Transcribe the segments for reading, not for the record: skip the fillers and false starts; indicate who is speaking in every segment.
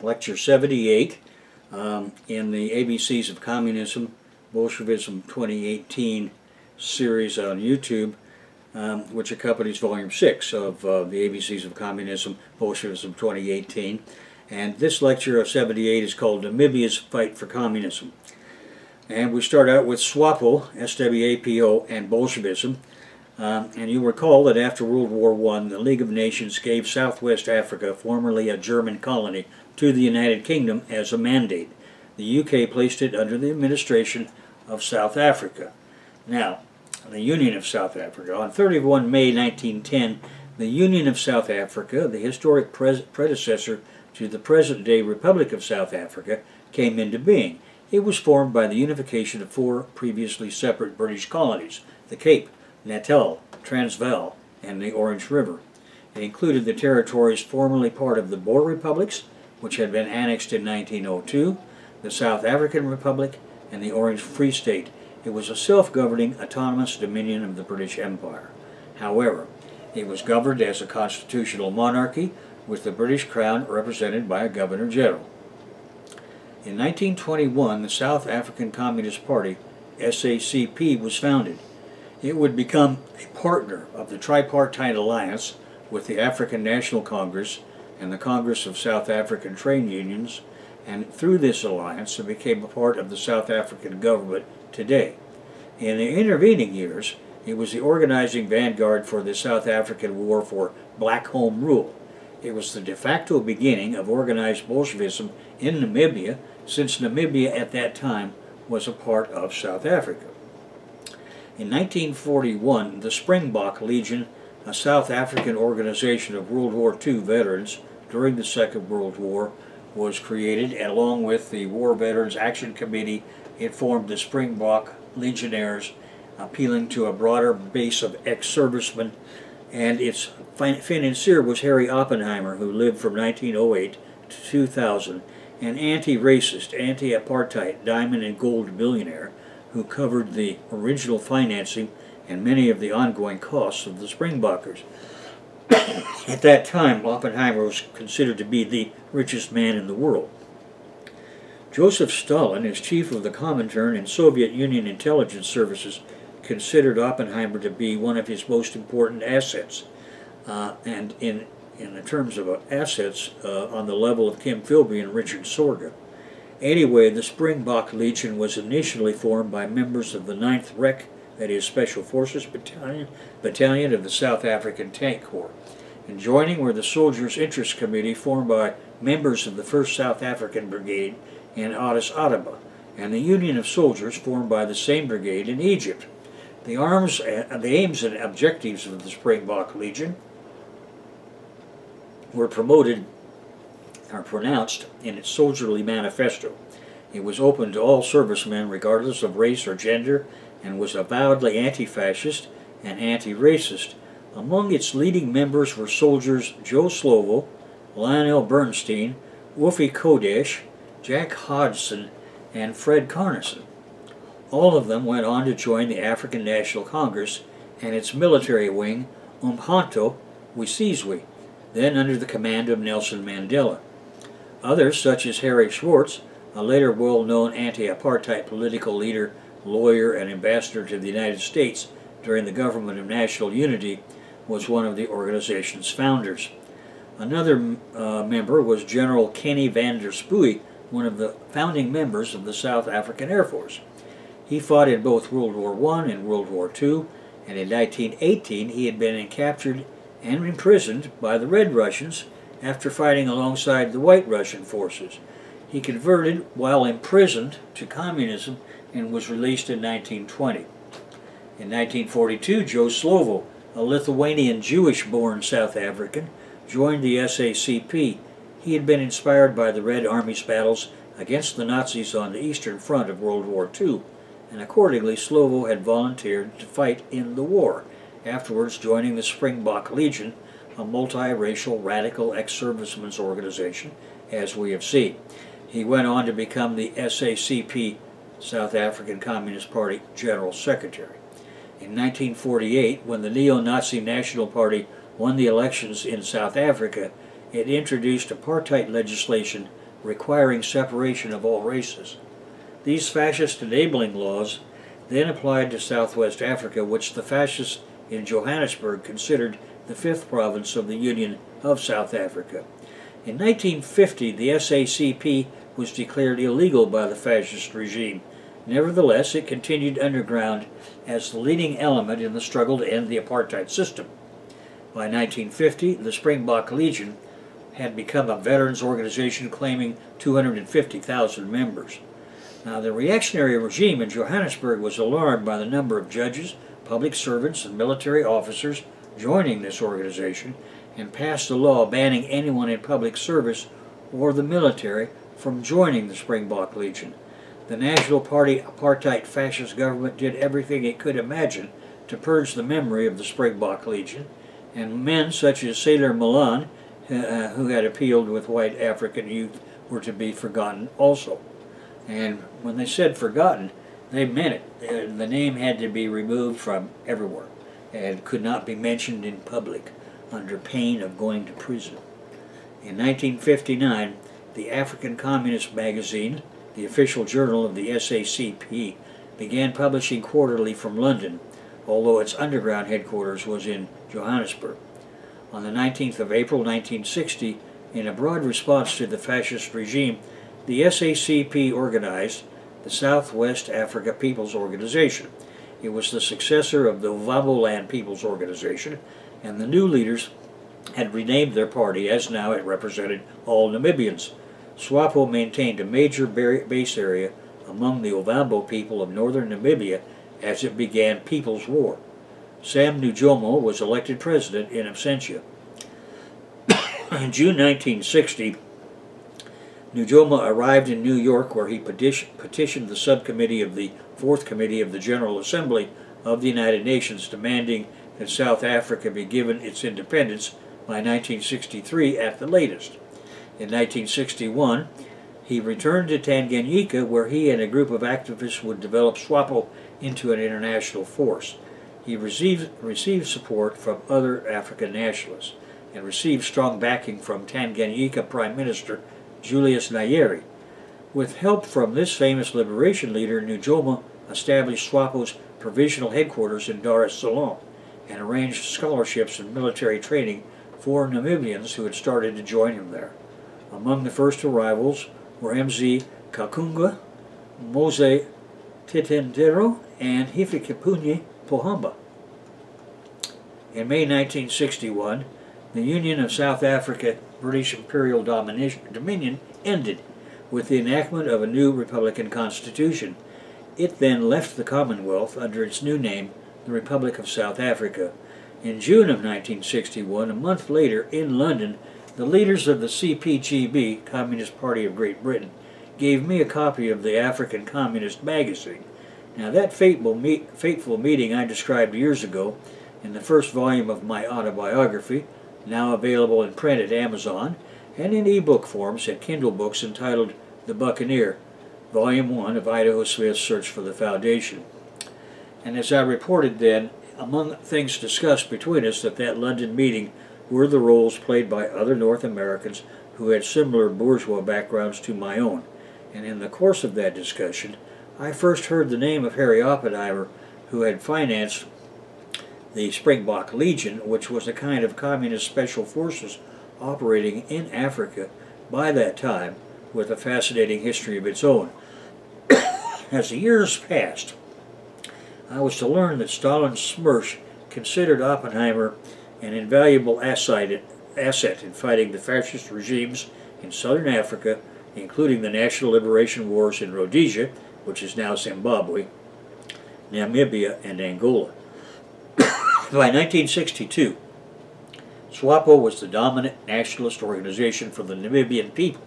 Speaker 1: Lecture 78 in the ABCs of Communism, Bolshevism 2018 series on YouTube, which accompanies Volume 6 of the ABCs of Communism, Bolshevism 2018. And this lecture of 78 is called Namibia's Fight for Communism. And we start out with SWAPO, S-W-A-P-O, and Bolshevism. And you'll recall that after World War I, the League of Nations gave Southwest Africa, formerly a German colony, to the United Kingdom as a mandate. The UK placed it under the administration of South Africa. Now, the Union of South Africa. On 31 May 1910, the Union of South Africa, the historic predecessor to the present-day Republic of South Africa, came into being. It was formed by the unification of 4 previously separate British colonies, the Cape, Natal, Transvaal, and the Orange River. It included the territories formerly part of the Boer Republics, which had been annexed in 1902, the South African Republic, and the Orange Free State. It was a self-governing autonomous dominion of the British Empire. However, it was governed as a constitutional monarchy, with the British Crown represented by a Governor-General. In 1921, the South African Communist Party, SACP, was founded. It would become a partner of the Tripartite Alliance with the African National Congress and the Congress of South African Trade Unions, and through this alliance it became a part of the South African government today. In the intervening years, it was the organizing vanguard for the South African War for Black Home Rule. It was the de facto beginning of organized Bolshevism in Namibia, since Namibia at that time was a part of South Africa. In 1941, the Springbok Legion, a South African organization of World War II veterans during the Second World War, was created, and along with the War Veterans Action Committee, it formed the Springbok Legionnaires, appealing to a broader base of ex-servicemen, and its financier was Harry Oppenheimer, who lived from 1908 to 2000, an anti-racist, anti-apartheid diamond and gold billionaire who covered the original financing and many of the ongoing costs of the Springbokkers. At that time, Oppenheimer was considered to be the richest man in the world. Joseph Stalin, as chief of the Comintern and Soviet Union intelligence services, considered Oppenheimer to be one of his most important assets, and in the terms of assets, on the level of Kim Philby and Richard Sorge. Anyway, the Springbok Legion was initially formed by members of the 9th REC, that is Special Forces Battalion of the South African Tank Corps. And joining were the Soldiers' Interest Committee, formed by members of the 1st South African Brigade in Addis Ababa, and the Union of Soldiers, formed by the same brigade in Egypt. The aims and objectives of the Springbok Legion were pronounced in its soldierly manifesto. It was open to all servicemen regardless of race or gender, and was avowedly anti-fascist and anti-racist. Among its leading members were soldiers Joe Slovo, Lionel Bernstein, Wolfie Kodesh, Jack Hodgson, and Fred Carnison. All of them went on to join the African National Congress and its military wing, Umkhonto weSizwe, then under the command of Nelson Mandela. Others, such as Harry Schwartz, a later well-known anti-apartheid political leader, lawyer, and ambassador to the United States during the Government of National Unity, was one of the organization's founders. Another member was General Kenny van der Spuy, one of the founding members of the South African Air Force. He fought in both World War I and World War II, and in 1918 he had been captured and imprisoned by the Red Russians after fighting alongside the White Russian forces. He converted while imprisoned to communism and was released in 1920. In 1942, Joe Slovo, a Lithuanian Jewish-born South African, joined the SACP. He had been inspired by the Red Army's battles against the Nazis on the Eastern Front of World War II, and accordingly Slovo had volunteered to fight in the war, afterwards joining the Springbok Legion, a multiracial radical ex-servicemen's organization, as we have seen. He went on to become the SACP, South African Communist Party, General Secretary. In 1948, when the neo-Nazi National Party won the elections in South Africa, it introduced apartheid legislation requiring separation of all races. These fascist enabling laws then applied to Southwest Africa, which the fascists in Johannesburg considered the fifth province of the Union of South Africa. In 1950, the SACP was declared illegal by the fascist regime. Nevertheless, it continued underground as the leading element in the struggle to end the apartheid system. By 1950, the Springbok Legion had become a veterans organization claiming 250,000 members. Now, the reactionary regime in Johannesburg was alarmed by the number of judges, public servants, and military officers joining this organization and passed a law banning anyone in public service or the military from joining the Springbok Legion. The National Party apartheid fascist government did everything it could imagine to purge the memory of the Springbok Legion, and men such as Sailor Malan, who had appealed with white African youth, were to be forgotten also. And when they said forgotten, they meant it. The name had to be removed from everywhere and could not be mentioned in public under pain of going to prison. In 1959, the African Communist magazine, the official journal of the SACP, began publishing quarterly from London, although its underground headquarters was in Johannesburg. On the 19th of April 1960, in a broad response to the fascist regime, the SACP organized the Southwest Africa People's Organization. It was the successor of the Ovamboland People's Organization, and the new leaders had renamed their party as now it represented all Namibians. SWAPO maintained a major base area among the Ovambo people of northern Namibia as it began People's War. Sam Nujoma was elected president in absentia. In June 1960, Nujoma arrived in New York, where he petitioned the subcommittee of the Fourth Committee of the General Assembly of the United Nations, demanding that South Africa be given its independence by 1963 at the latest. In 1961, he returned to Tanganyika, where he and a group of activists would develop SWAPO into an international force. He received support from other African nationalists and received strong backing from Tanganyika Prime Minister Julius Nyerere. With help from this famous liberation leader, Nujoma established SWAPO's provisional headquarters in Dar es Salaam and arranged scholarships and military training for Namibians who had started to join him there. Among the first arrivals were MZ Kakunga, Mose Titendero, and Hifikepunye Pohamba. In May 1961, the Union of South Africa British Imperial Dominion ended with the enactment of a new Republican Constitution. It then left the Commonwealth under its new name, the Republic of South Africa. In June of 1961, a month later, in London, the leaders of the CPGB, Communist Party of Great Britain, gave me a copy of the African Communist magazine. Now, that fateful meeting I described years ago in the first volume of my autobiography, now available in print at Amazon, and in e-book forms at Kindle Books, entitled The Buccaneer, Volume 1 of Idaho Smith's Search for the Foundation. And as I reported then, among things discussed between us at that London meeting were the roles played by other North Americans who had similar bourgeois backgrounds to my own. And in the course of that discussion, I first heard the name of Harry Oppenheimer, who had financed the Springbok Legion, which was a kind of communist special forces operating in Africa by that time, with a fascinating history of its own. As the years passed, I was to learn that Stalin Smersh considered Oppenheimer an invaluable asset in fighting the fascist regimes in southern Africa, including the National Liberation Wars in Rhodesia, which is now Zimbabwe, Namibia, and Angola. By 1962, SWAPO was the dominant nationalist organization for the Namibian people.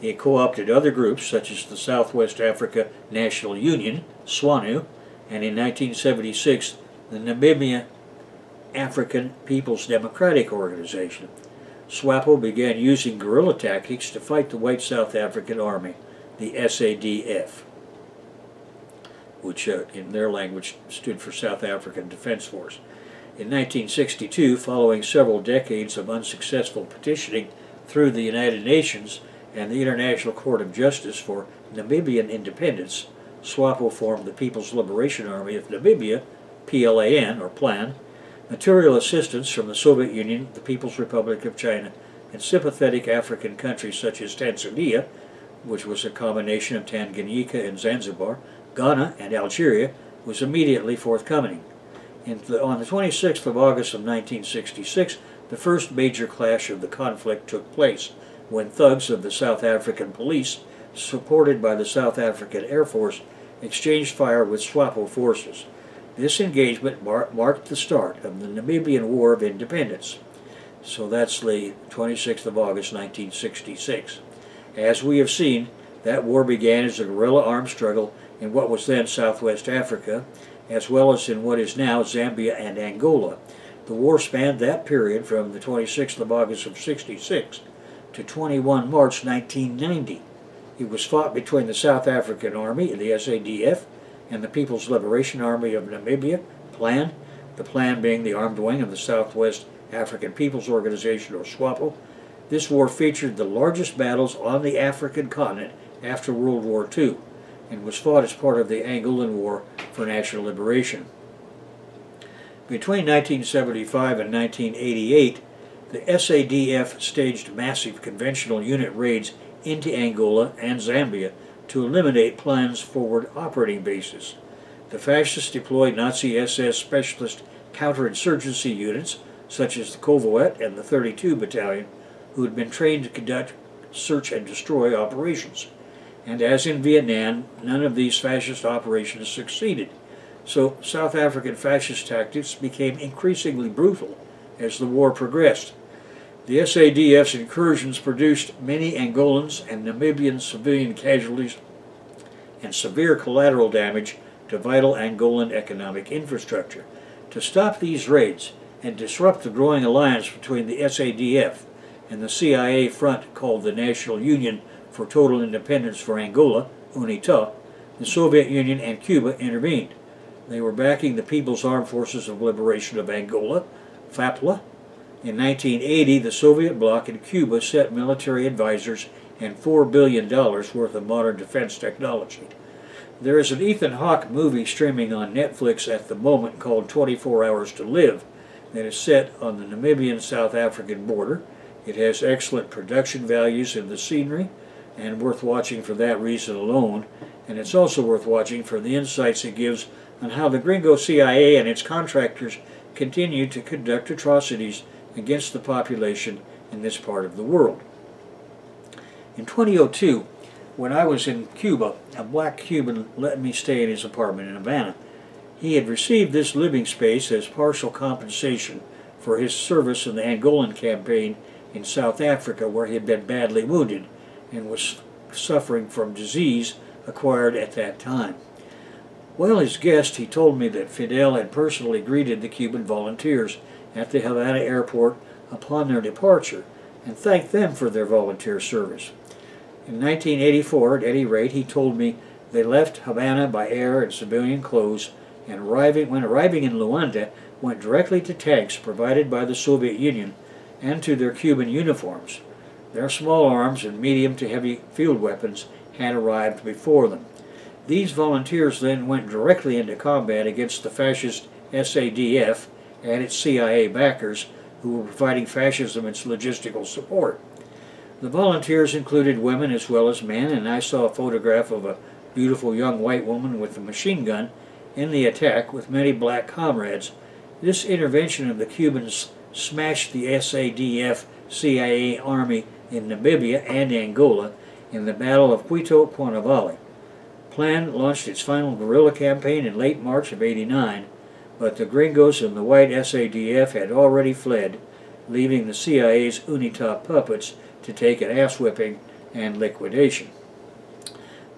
Speaker 1: It co-opted other groups such as the Southwest Africa National Union, SWANU, and in 1976, the Namibia African People's Democratic Organization. SWAPO began using guerrilla tactics to fight the white South African Army, the SADF, which in their language stood for South African Defense Force. In 1962, following several decades of unsuccessful petitioning through the United Nations and the International Court of Justice for Namibian Independence, SWAPO formed the People's Liberation Army of Namibia, PLAN, or PLAN, material assistance from the Soviet Union, the People's Republic of China, and sympathetic African countries such as Tanzania, which was a combination of Tanganyika and Zanzibar, Ghana, and Algeria, was immediately forthcoming. On the 26th of August of 1966, the first major clash of the conflict took place, when thugs of the South African police, supported by the South African Air Force, exchanged fire with SWAPO forces. This engagement marked the start of the Namibian War of Independence. So that's the 26th of August 1966. As we have seen, that war began as a guerrilla armed struggle in what was then Southwest Africa, as well as in what is now Zambia and Angola. The war spanned that period from the 26th of August of 66 to 21 March 1990. It was fought between the South African Army, the SADF, and the People's Liberation Army of Namibia, PLAN, the PLAN being the armed wing of the Southwest African People's Organization, or SWAPO. This war featured the largest battles on the African continent after World War II, and was fought as part of the Angolan War for National Liberation. Between 1975 and 1988, the SADF staged massive conventional unit raids into Angola and Zambia to eliminate PLAN's forward operating bases. The fascists deployed Nazi SS specialist counterinsurgency units, such as the Covoet and the 32 Battalion, who had been trained to conduct search and destroy operations. And as in Vietnam, none of these fascist operations succeeded. So South African fascist tactics became increasingly brutal as the war progressed. The SADF's incursions produced many Angolans and Namibian civilian casualties and severe collateral damage to vital Angolan economic infrastructure. To stop these raids and disrupt the growing alliance between the SADF and the CIA front called the National Union for Total Independence for Angola, UNITA, the Soviet Union and Cuba intervened. They were backing the People's Armed Forces of Liberation of Angola, FAPLA. In 1980, the Soviet bloc in Cuba sent military advisors and $4 billion worth of modern defense technology. There is an Ethan Hawke movie streaming on Netflix at the moment called 24 Hours to Live that is set on the Namibian-South African border. It has excellent production values in the scenery and worth watching for that reason alone, and it's also worth watching for the insights it gives on how the gringo CIA and its contractors continue to conduct atrocities against the population in this part of the world. In 2002, when I was in Cuba, a black Cuban let me stay in his apartment in Havana. He had received this living space as partial compensation for his service in the Angolan campaign in South Africa, where he had been badly wounded and was suffering from disease acquired at that time. While his guest, he told me that Fidel had personally greeted the Cuban volunteers at the Havana airport upon their departure and thanked them for their volunteer service. In 1984, at any rate, he told me they left Havana by air in civilian clothes and when arriving in Luanda, went directly to tanks provided by the Soviet Union and to their Cuban uniforms. Their small arms and medium to heavy field weapons had arrived before them. These volunteers then went directly into combat against the fascist SADF and its CIA backers, who were providing fascism its logistical support. The volunteers included women as well as men, and I saw a photograph of a beautiful young white woman with a machine gun in the attack with many black comrades. This intervention of the Cubans smashed the SADF CIA army in Namibia and Angola in the Battle of Quito Cuanavale. PLAN launched its final guerrilla campaign in late March of '89, but the gringos and the white SADF had already fled, leaving the CIA's UNITA puppets to take an ass-whipping and liquidation.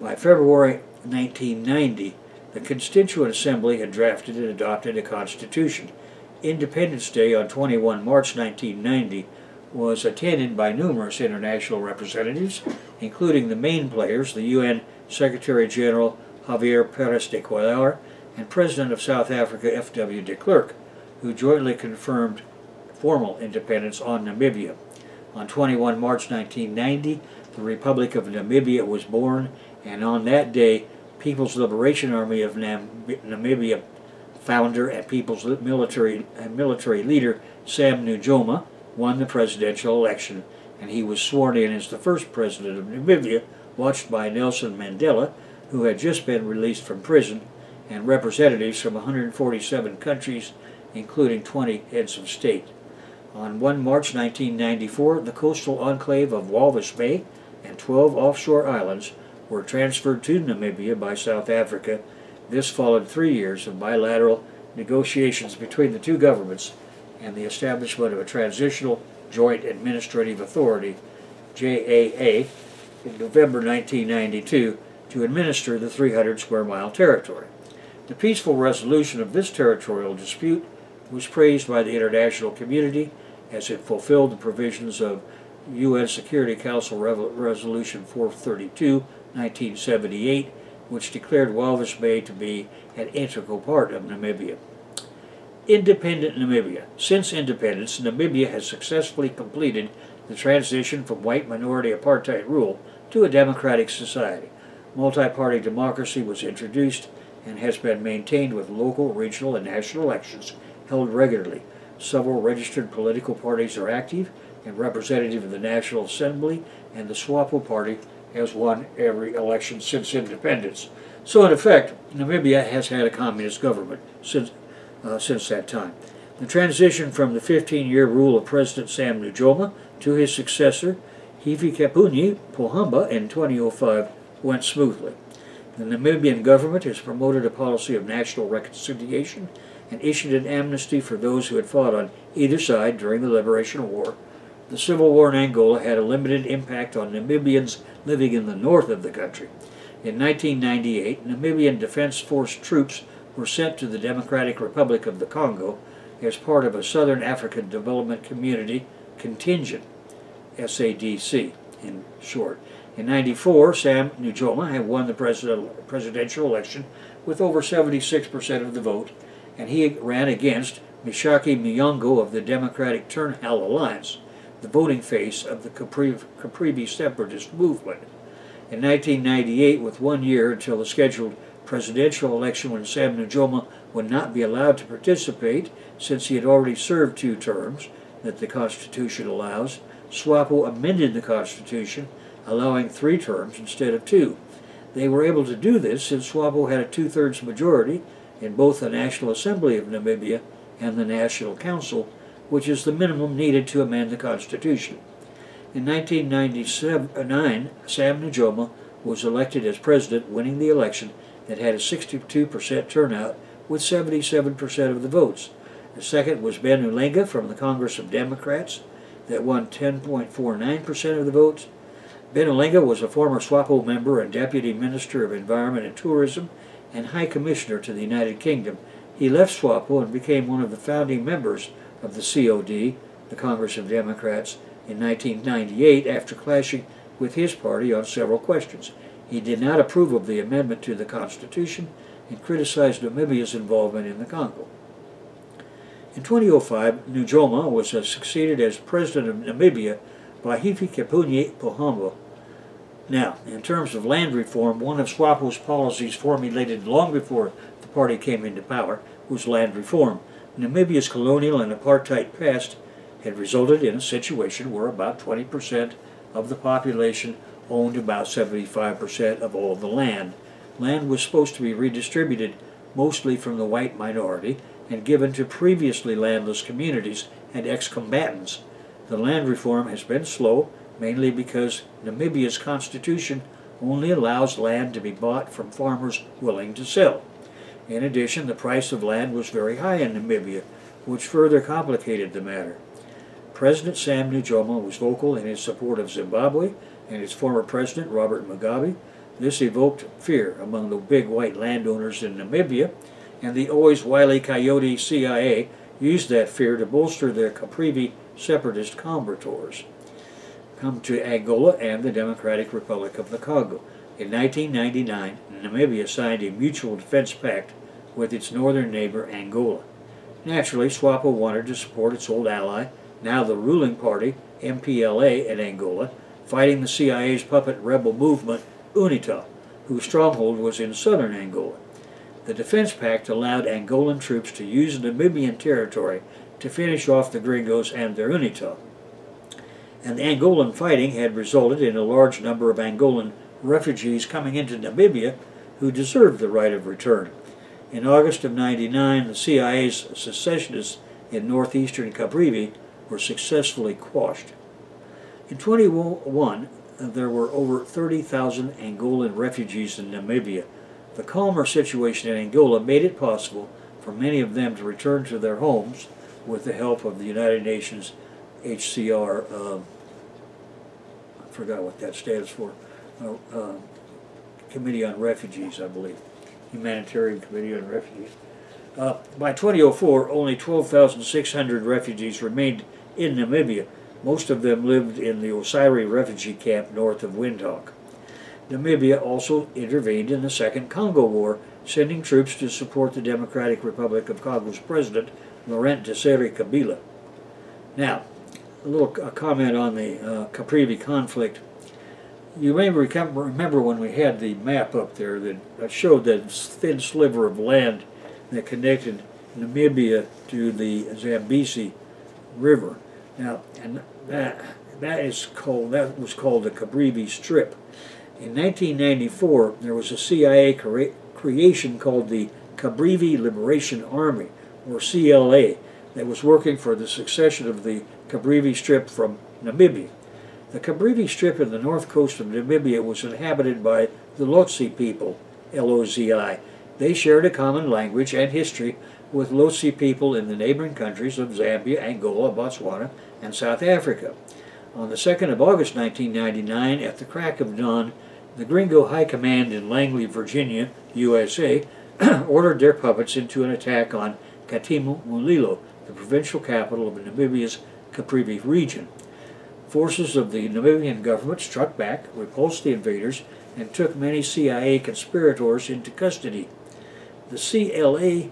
Speaker 1: By February 1990, the Constituent Assembly had drafted and adopted a constitution. Independence Day on 21 March 1990 was attended by numerous international representatives, including the main players, the UN Secretary-General Javier Pérez de Cuéllar and President of South Africa F.W. de Klerk, who jointly confirmed formal independence on Namibia. On 21 March 1990, the Republic of Namibia was born, and on that day, People's Liberation Army of Namibia founder and People's military leader Sam Nujoma won the presidential election, and he was sworn in as the first president of Namibia, watched by Nelson Mandela, who had just been released from prison, and representatives from 147 countries, including 20 heads of state. On 1 March 1994, the coastal enclave of Walvis Bay and 12 offshore islands were transferred to Namibia by South Africa. This followed 3 years of bilateral negotiations between the two governments and the establishment of a Transitional Joint Administrative Authority, JAA, in November 1992 to administer the 300 square mile territory. The peaceful resolution of this territorial dispute was praised by the international community as it fulfilled the provisions of UN Security Council Resolution 432, 1978, which declared Walvis Bay to be an integral part of Namibia. Independent Namibia. Since independence, Namibia has successfully completed the transition from white minority apartheid rule to a democratic society. Multi-party democracy was introduced and has been maintained with local, regional, and national elections held regularly. Several registered political parties are active and representative of the National Assembly, and the SWAPO party has won every election since independence. So in effect, Namibia has had a communist government since that time. The transition from the 15-year rule of President Sam Nujoma to his successor, Hifikepunye Pohamba, in 2005 went smoothly. The Namibian government has promoted a policy of national reconciliation and issued an amnesty for those who had fought on either side during the Liberation War. The civil war in Angola had a limited impact on Namibians living in the north of the country. In 1998, Namibian Defense Force troops were sent to the Democratic Republic of the Congo as part of a Southern African Development Community contingent, SADC in short. In 1994, Sam Nujoma had won the presidential election with over 76% of the vote, and he ran against Mishaki Miyongo of the Democratic Turnhal Alliance, the voting face of the Caprivi separatist movement. In 1998, with 1 year until the scheduled presidential election when Sam Nujoma would not be allowed to participate since he had already served 2 terms that the Constitution allows, SWAPO amended the Constitution, allowing 3 terms instead of 2. They were able to do this since SWAPO had a 2/3 majority in both the National Assembly of Namibia and the National Council, which is the minimum needed to amend the Constitution. In 1999, Sam Nujoma was elected as president, winning the election that had a 62% turnout with 77% of the votes. The second was Ben Ulenga from the Congress of Democrats that won 10.49% of the votes. Ben Ulenga was a former SWAPO member and Deputy Minister of Environment and Tourism and High Commissioner to the United Kingdom. He left SWAPO and became one of the founding members of the COD, the Congress of Democrats, in 1998 after clashing with his party on several questions. He did not approve of the amendment to the Constitution and criticized Namibia's involvement in the Congo. In 2005, Nujoma was succeeded as president of Namibia by Hifikepunye Pohamba. Now, in terms of land reform, one of SWAPO's policies formulated long before the party came into power was land reform. Namibia's colonial and apartheid past had resulted in a situation where about 20% of the population owned about 75% of all the land. Land was supposed to be redistributed mostly from the white minority and given to previously landless communities and ex-combatants. The land reform has been slow, mainly because Namibia's constitution only allows land to be bought from farmers willing to sell. In addition, the price of land was very high in Namibia, which further complicated the matter. President Sam Nujoma was vocal in his support of Zimbabwe and its former president, Robert Mugabe. This evoked fear among the big white landowners in Namibia, and the always wily coyote CIA used that fear to bolster their Caprivi separatist combatants. Come to Angola and the Democratic Republic of the Congo. In 1999, Namibia signed a mutual defense pact with its northern neighbor Angola. Naturally, SWAPO wanted to support its old ally, now the ruling party, MPLA in Angola, fighting the CIA's puppet rebel movement, UNITA, whose stronghold was in southern Angola. The Defense Pact allowed Angolan troops to use Namibian territory to finish off the Gringos and their UNITA. And the Angolan fighting had resulted in a large number of Angolan refugees coming into Namibia who deserved the right of return. In August of '99, the CIA's secessionists in northeastern Caprivi were successfully quashed. In 2021, there were over 30,000 Angolan refugees in Namibia. The calmer situation in Angola made it possible for many of them to return to their homes with the help of the United Nations HCR, I forgot what that stands for, Committee on Refugees, I believe. Humanitarian Committee on Refugees. By 2004, only 12,600 refugees remained in Namibia. Most of them lived in the Osiri refugee camp north of Windhoek. Namibia also intervened in the Second Congo War, sending troops to support the Democratic Republic of Congo's president, Laurent Desire Kabila. Now, a comment on the Caprivi conflict. You may remember when we had the map up there that showed that thin sliver of land that connected Namibia to the Zambezi River. Now, and that was called the Caprivi Strip. In 1994, there was a CIA creation called the Caprivi Liberation Army, or CLA, that was working for the succession of the Caprivi Strip from Namibia. The Caprivi Strip in the north coast of Namibia was inhabited by the Lotse people, L-O-Z-I. They shared a common language and history with Lotse people in the neighboring countries of Zambia, Angola, Botswana, and South Africa. On the 2nd of August 1999, at the crack of dawn, the Gringo High Command in Langley, Virginia, USA, ordered their puppets into an attack on Katimu Mulilo, the provincial capital of Namibia's Caprivi region. Forces of the Namibian government struck back, repulsed the invaders, and took many CIA conspirators into custody. The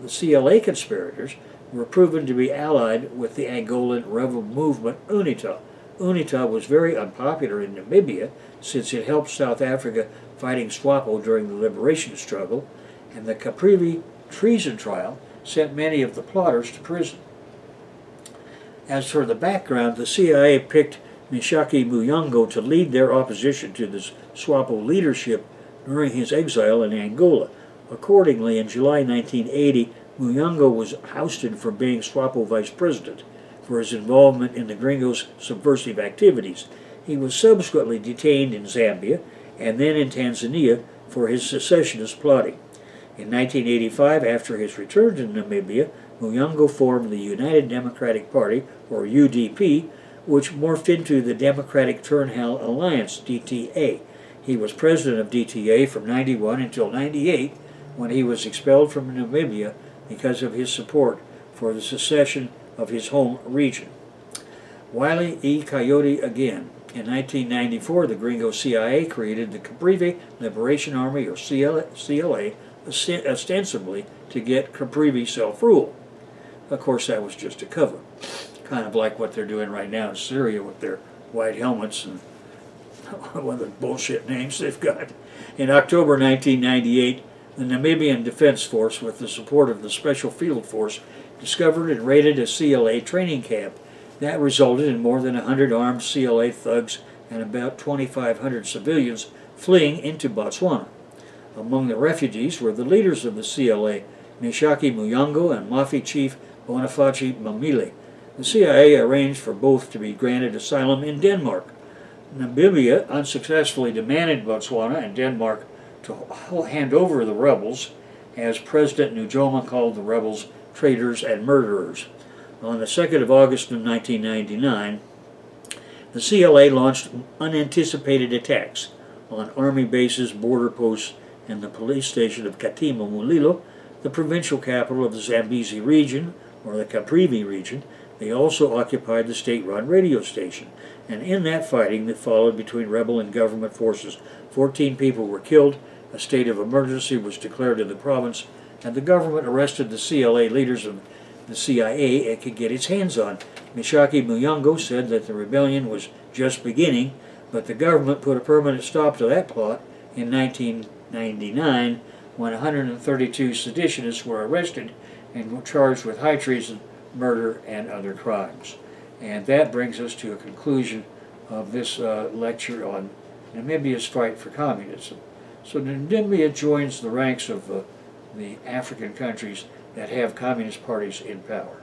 Speaker 1: CLA conspirators were proven to be allied with the Angolan rebel movement UNITA. UNITA was very unpopular in Namibia since it helped South Africa fighting SWAPO during the liberation struggle, and the Caprivi treason trial sent many of the plotters to prison. As for the background, the CIA picked Mishaki Muyongo to lead their opposition to the SWAPO leadership during his exile in Angola. Accordingly, in July 1980, Muyongo was ousted from being SWAPO vice president for his involvement in the Gringos' subversive activities. He was subsequently detained in Zambia and then in Tanzania for his secessionist plotting. In 1985, after his return to Namibia, Muyongo formed the United Democratic Party, or UDP, which morphed into the Democratic Turnhout Alliance, DTA. He was president of DTA from '91 until '98, when he was expelled from Namibia because of his support for the secession of his home region. Wile E. Coyote again. In 1994, the Gringo CIA created the Caprivi Liberation Army, or CLA, ostensibly to get Caprivi self-rule. Of course, that was just a cover, kind of like what they're doing right now in Syria with their white helmets and one of the bullshit names they've got. In October 1998, the Namibian Defense Force, with the support of the Special Field Force, discovered and raided a CLA training camp. That resulted in more than 100 armed CLA thugs and about 2,500 civilians fleeing into Botswana. Among the refugees were the leaders of the CLA, Mishaki Muyongo and Mafi chief Boniface Mamile. The CIA arranged for both to be granted asylum in Denmark. Namibia unsuccessfully demanded Botswana and Denmark to hand over the rebels, as President Nujoma called the rebels traitors and murderers. On the 2nd of August of 1999, the CLA launched unanticipated attacks on army bases, border posts, and the police station of Katimu Mulilo, the provincial capital of the Zambezi region, or the Caprivi region. They also occupied the state-run radio station, and in that fighting that followed between rebel and government forces, 14 people were killed, a state of emergency was declared in the province, and the government arrested the CLA leaders of the CIA it could get its hands on. Mishaki Muyongo said that the rebellion was just beginning, but the government put a permanent stop to that plot in 1999 when 132 seditionists were arrested and were charged with high treason, murder, and other crimes. And that brings us to a conclusion of this lecture on Namibia's fight for communism. So Namibia joins the ranks of the African countries that have communist parties in power.